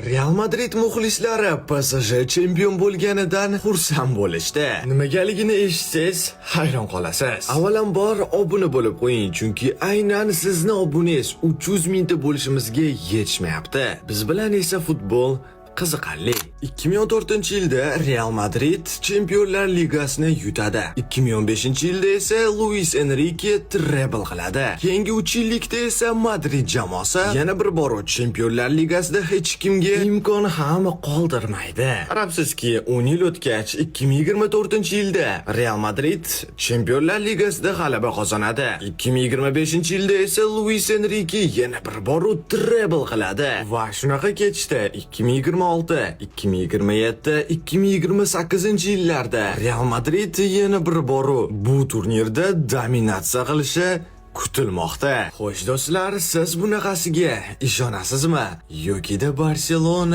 Real Madrid muxlislari PSG chempion bo'lganidan xursand bo'lishdi. Nimagaligini eshitsangiz hayron qolasiz. Avvalambor obuna bo'lib qo'ying, chunki aynan sizni obunangiz 300 mingta bo'lishimizga yetishmayapti. Biz bilan esa futbol qiziqarli. 2014-yilda Real Madrid Chempionlar Ligasini yutadi. 2015-yilda esa Luis Enrique treble qiladi. Keyingi 3 yillikda esa Madrid jamoasi yana bir bor Chempionlar Ligasida hech kimga imkon ham qoldirmaydi. Qarabsizki, 10 yil o'tgach 2024-yilda Real Madrid Chempionlar Ligasida g'alaba qozonadi. 2025-yilda esa Luis Enrique yana bir bor treble qiladi. Va shunaqa kechdi. 2026, 2027, 2028-yillarda Real Madrid yana bir bor bu turnirda dominatsiya qilishi kutilmoqda. Xo'sh do'stlar, siz bunaqasiga ishonasizmi? Yoki-da Barselona